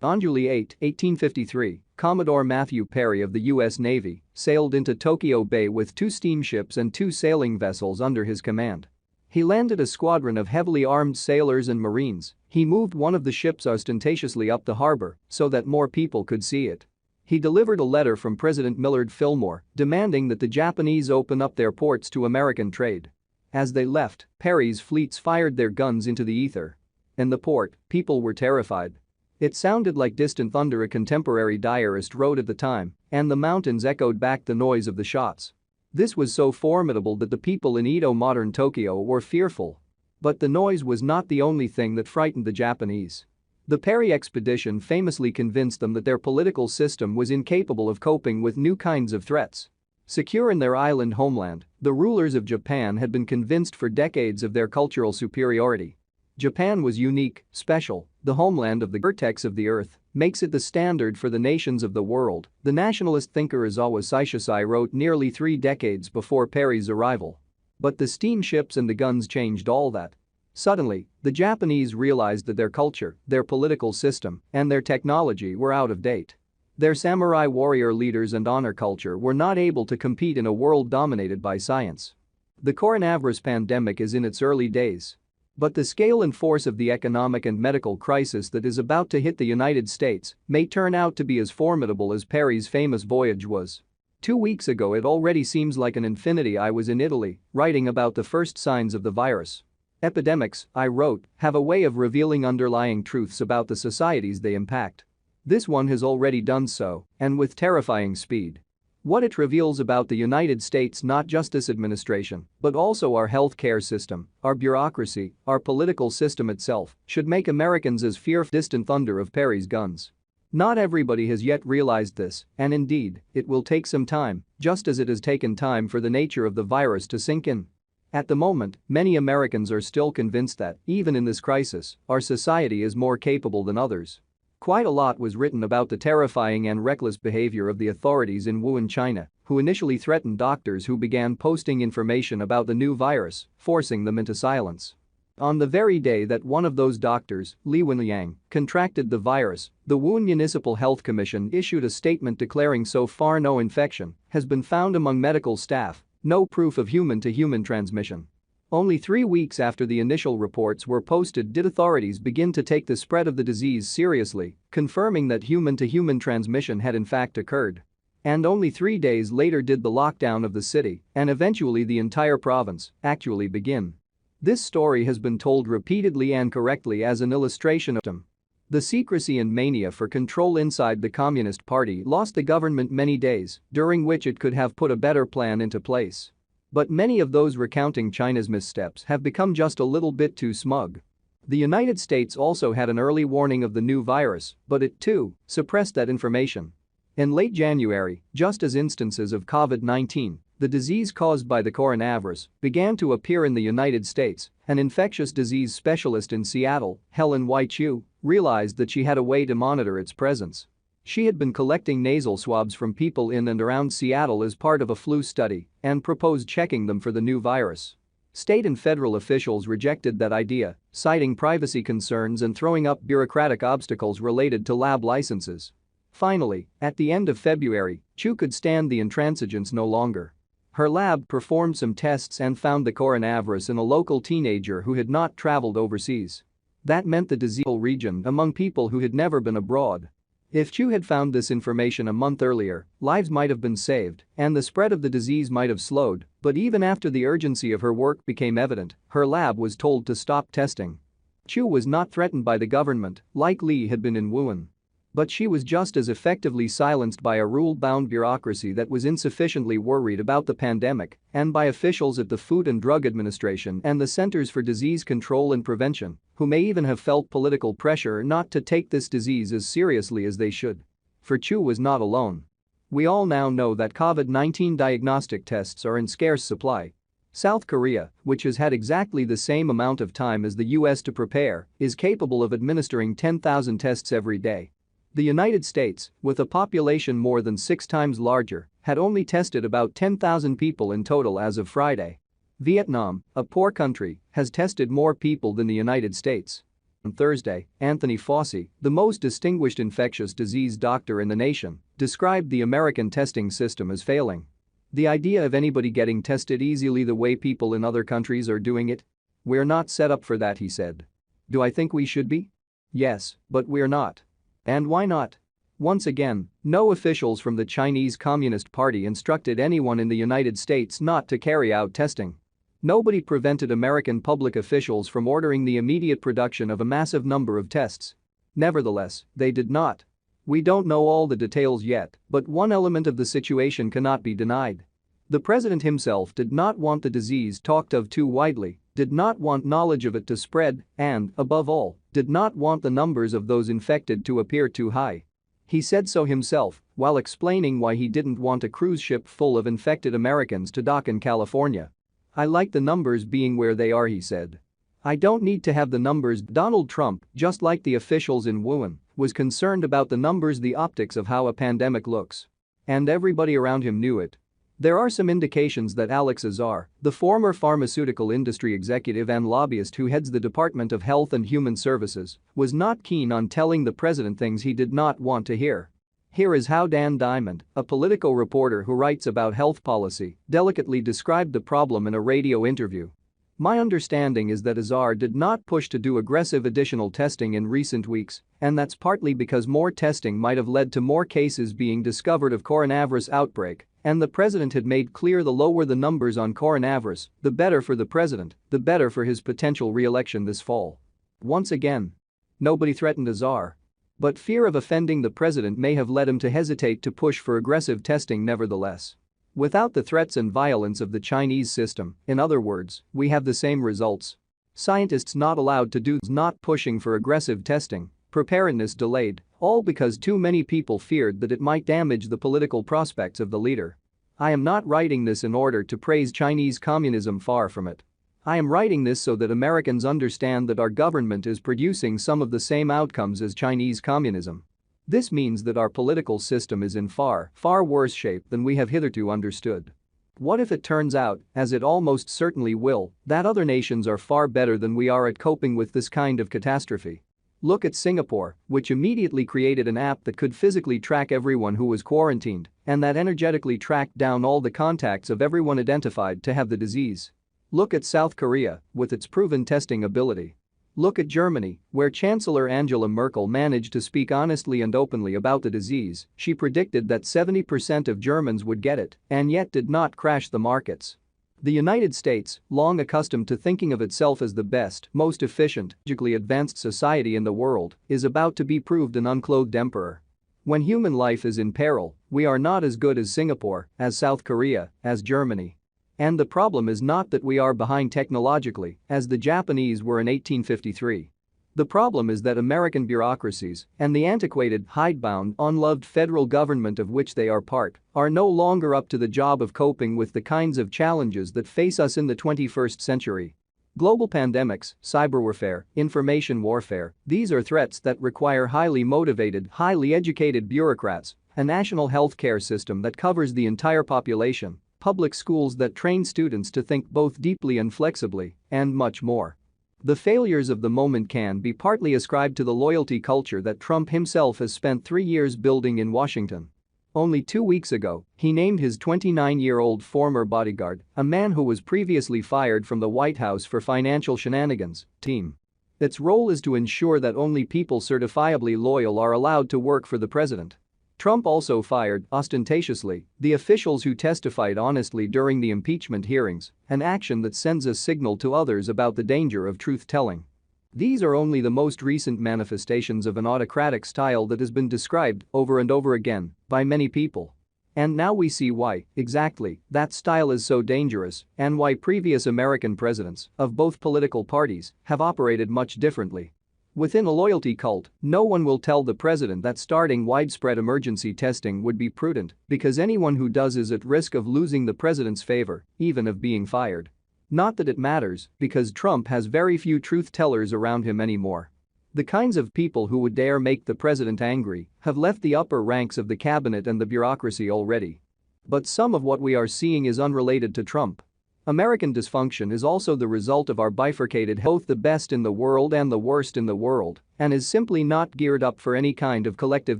On July 8, 1853, Commodore Matthew Perry of the U.S. Navy sailed into Tokyo Bay with 2 steamships and 2 sailing vessels under his command. He landed a squadron of heavily armed sailors and marines. He moved one of the ships ostentatiously up the harbor so that more people could see it. He delivered a letter from President Millard Fillmore demanding that the Japanese open up their ports to American trade. As they left, Perry's fleets fired their guns into the ether. In the port, people were terrified. It sounded like distant thunder, a contemporary diarist wrote at the time, and the mountains echoed back the noise of the shots. This was so formidable that the people in Edo, modern Tokyo, were fearful. But the noise was not the only thing that frightened the Japanese. The Perry expedition famously convinced them that their political system was incapable of coping with new kinds of threats. Secure in their island homeland, the rulers of Japan had been convinced for decades of their cultural superiority. Japan was unique, special, the homeland of the vertex of the earth, makes it the standard for the nations of the world, the nationalist thinker Aizawa Seishisai wrote nearly 3 decades before Perry's arrival. But the steamships and the guns changed all that. Suddenly, the Japanese realized that their culture, their political system, and their technology were out of date. Their samurai warrior leaders and honor culture were not able to compete in a world dominated by science. The coronavirus pandemic is in its early days. But the scale and force of the economic and medical crisis that is about to hit the United States may turn out to be as formidable as Perry's famous voyage was. 2 weeks ago, it already seems like an infinity, I was in Italy, writing about the first signs of the virus. Epidemics, I wrote, have a way of revealing underlying truths about the societies they impact. This one has already done so, and with terrifying speed. What it reveals about the United States, not just this administration, but also our healthcare system, our bureaucracy, our political system itself, should make Americans as fearful distant thunder of Perry's guns. Not everybody has yet realized this, and indeed, it will take some time, just as it has taken time for the nature of the virus to sink in. At the moment, many Americans are still convinced that, even in this crisis, our society is more capable than others. Quite a lot was written about the terrifying and reckless behavior of the authorities in Wuhan, China, who initially threatened doctors who began posting information about the new virus, forcing them into silence. On the very day that one of those doctors, Li Wenliang, contracted the virus, the Wuhan Municipal Health Commission issued a statement declaring so far no infection has been found among medical staff, no proof of human-to-human transmission. Only 3 weeks after the initial reports were posted did authorities begin to take the spread of the disease seriously, confirming that human-to-human transmission had in fact occurred. And only 3 days later did the lockdown of the city, and eventually the entire province, actually begin. This story has been told repeatedly and correctly as an illustration of them. The secrecy and mania for control inside the Communist Party lost the government many days, during which it could have put a better plan into place. But many of those recounting China's missteps have become just a little bit too smug. The United States also had an early warning of the new virus, but it, too, suppressed that information. In late January, just as instances of COVID-19, the disease caused by the coronavirus, began to appear in the United States, an infectious disease specialist in Seattle, Helen Y. Chu, realized that she had a way to monitor its presence. She had been collecting nasal swabs from people in and around Seattle as part of a flu study and proposed checking them for the new virus. State and federal officials rejected that idea, citing privacy concerns and throwing up bureaucratic obstacles related to lab licenses. Finally, at the end of February, Chu could stand the intransigence no longer. Her lab performed some tests and found the coronavirus in a local teenager who had not traveled overseas. That meant the disease region among people who had never been abroad. If Chu had found this information a month earlier, lives might have been saved and the spread of the disease might have slowed, but even after the urgency of her work became evident, her lab was told to stop testing. Chu was not threatened by the government, like Li had been in Wuhan. But she was just as effectively silenced by a rule-bound bureaucracy that was insufficiently worried about the pandemic and by officials at the Food and Drug Administration and the Centers for Disease Control and Prevention, who may even have felt political pressure not to take this disease as seriously as they should. For Chu was not alone. We all now know that COVID-19 diagnostic tests are in scarce supply. South Korea, which has had exactly the same amount of time as the US to prepare, is capable of administering 10,000 tests every day. The United States, with a population more than 6 times larger, had only tested about 10,000 people in total as of Friday. Vietnam, a poor country, has tested more people than the United States. On Thursday, Anthony Fauci, the most distinguished infectious disease doctor in the nation, described the American testing system as failing. The idea of anybody getting tested easily the way people in other countries are doing it? We're not set up for that, he said. Do I think we should be? Yes, but we're not. And why not? Once again, no officials from the Chinese Communist Party instructed anyone in the United States not to carry out testing. Nobody prevented American public officials from ordering the immediate production of a massive number of tests. Nevertheless, they did not. We don't know all the details yet, but one element of the situation cannot be denied. The president himself did not want the disease talked of too widely, did not want knowledge of it to spread, and, above all, did not want the numbers of those infected to appear too high. He said so himself while explaining why he didn't want a cruise ship full of infected Americans to dock in California. I like the numbers being where they are, he said. I don't need to have the numbers. Donald Trump, just like the officials in Wuhan, was concerned about the numbers, the optics of how a pandemic looks. And everybody around him knew it. There are some indications that Alex Azar, the former pharmaceutical industry executive and lobbyist who heads the Department of Health and Human Services, was not keen on telling the president things he did not want to hear. Here is how Dan Diamond, a Politico reporter who writes about health policy, delicately described the problem in a radio interview. My understanding is that Azar did not push to do aggressive additional testing in recent weeks, and that's partly because more testing might have led to more cases being discovered of coronavirus outbreak, and the president had made clear the lower the numbers on coronavirus, the better for the president, the better for his potential re-election this fall. Once again, nobody threatened Azar. But fear of offending the president may have led him to hesitate to push for aggressive testing nevertheless. Without the threats and violence of the Chinese system, in other words, we have the same results. Scientists not allowed to do, not pushing for aggressive testing, preparedness delayed, all because too many people feared that it might damage the political prospects of the leader. I am not writing this in order to praise Chinese communism, far from it. I am writing this so that Americans understand that our government is producing some of the same outcomes as Chinese communism. This means that our political system is in far worse shape than we have hitherto understood. What if it turns out, as it almost certainly will, that other nations are far better than we are at coping with this kind of catastrophe? Look at Singapore, which immediately created an app that could physically track everyone who was quarantined and that energetically tracked down all the contacts of everyone identified to have the disease. Look at South Korea, with its proven testing ability. Look at Germany, where Chancellor Angela Merkel managed to speak honestly and openly about the disease. She predicted that 70% of Germans would get it and yet did not crash the markets. The United States, long accustomed to thinking of itself as the best, most efficient, technologically advanced society in the world, is about to be proved an unclothed emperor. When human life is in peril, we are not as good as Singapore, as South Korea, as Germany. And the problem is not that we are behind technologically, as the Japanese were in 1853. The problem is that American bureaucracies and the antiquated, hidebound, unloved federal government of which they are part are no longer up to the job of coping with the kinds of challenges that face us in the 21st century. Global pandemics, cyber warfare, information warfare, these are threats that require highly motivated, highly educated bureaucrats, a national health care system that covers the entire population, public schools that train students to think both deeply and flexibly, and much more. The failures of the moment can be partly ascribed to the loyalty culture that Trump himself has spent 3 years building in Washington. Only 2 weeks ago, he named his 29-year-old former bodyguard, a man who was previously fired from the White House for financial shenanigans, team. Its role is to ensure that only people certifiably loyal are allowed to work for the president. Trump also fired, ostentatiously, the officials who testified honestly during the impeachment hearings, an action that sends a signal to others about the danger of truth-telling. These are only the most recent manifestations of an autocratic style that has been described over and over again by many people. And now we see why, exactly, that style is so dangerous and why previous American presidents of both political parties have operated much differently. Within a loyalty cult, no one will tell the president that starting widespread emergency testing would be prudent because anyone who does is at risk of losing the president's favor, even of being fired. Not that it matters, because Trump has very few truth-tellers around him anymore. The kinds of people who would dare make the president angry have left the upper ranks of the cabinet and the bureaucracy already. But some of what we are seeing is unrelated to Trump. American dysfunction is also the result of our bifurcated both the best in the world and the worst in the world and is simply not geared up for any kind of collective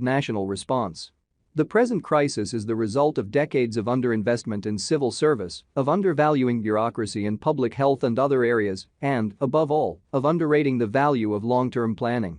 national response. The present crisis is the result of decades of underinvestment in civil service, of undervaluing bureaucracy in public health and other areas, and, above all, of underrating the value of long-term planning.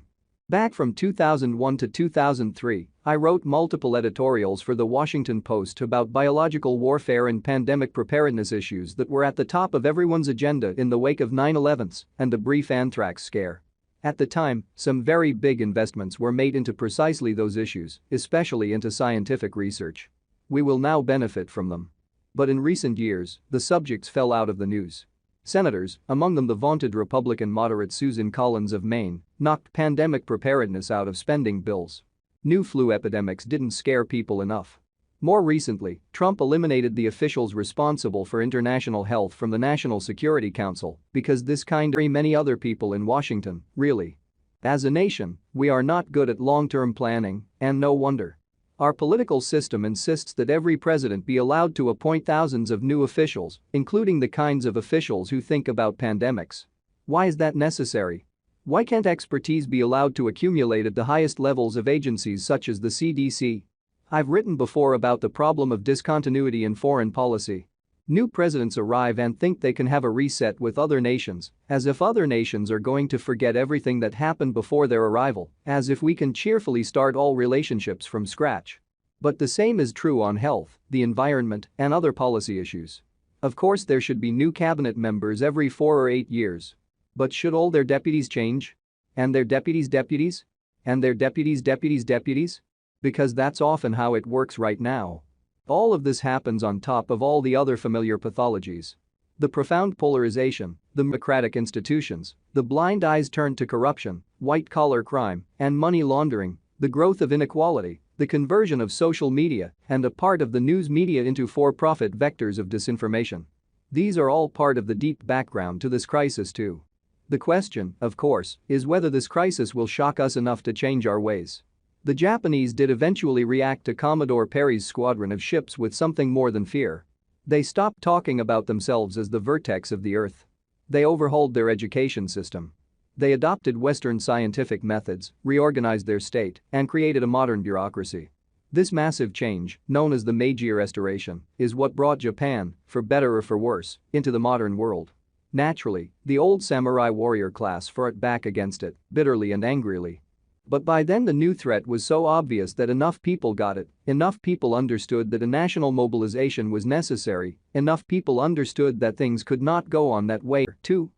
Back from 2001 to 2003, I wrote multiple editorials for The Washington Post about biological warfare and pandemic preparedness issues that were at the top of everyone's agenda in the wake of 9/11s and the brief anthrax scare. At the time, some very big investments were made into precisely those issues, especially into scientific research. We will now benefit from them. But in recent years, the subjects fell out of the news. Senators, among them the vaunted Republican moderate Susan Collins of Maine, knocked pandemic preparedness out of spending bills. New flu epidemics didn't scare people enough. More recently, Trump eliminated the officials responsible for international health from the National Security Council because this kind of many other people in Washington, really. As a nation, we are not good at long-term planning, and no wonder. Our political system insists that every president be allowed to appoint thousands of new officials, including the kinds of officials who think about pandemics. Why is that necessary? Why can't expertise be allowed to accumulate at the highest levels of agencies such as the CDC? I've written before about the problem of discontinuity in foreign policy. New presidents arrive and think they can have a reset with other nations, as if other nations are going to forget everything that happened before their arrival, as if we can cheerfully start all relationships from scratch. But the same is true on health, the environment, and other policy issues. Of course, there should be new cabinet members every 4 or 8 years. But should all their deputies change? And their deputies' deputies? And their deputies' deputies' deputies? Because that's often how it works right now. All of this happens on top of all the other familiar pathologies. The profound polarization, the democratic institutions, the blind eyes turned to corruption, white-collar crime, and money laundering, the growth of inequality, the conversion of social media, and a part of the news media into for-profit vectors of disinformation. These are all part of the deep background to this crisis too. The question, of course, is whether this crisis will shock us enough to change our ways. The Japanese did eventually react to Commodore Perry's squadron of ships with something more than fear. They stopped talking about themselves as the vertex of the earth. They overhauled their education system. They adopted Western scientific methods, reorganized their state, and created a modern bureaucracy. This massive change, known as the Meiji Restoration, is what brought Japan, for better or for worse, into the modern world. Naturally, the old samurai warrior class fought back against it, bitterly and angrily. But by then the new threat was so obvious that enough people got it, enough people understood that a national mobilization was necessary, enough people understood that things could not go on that way, too.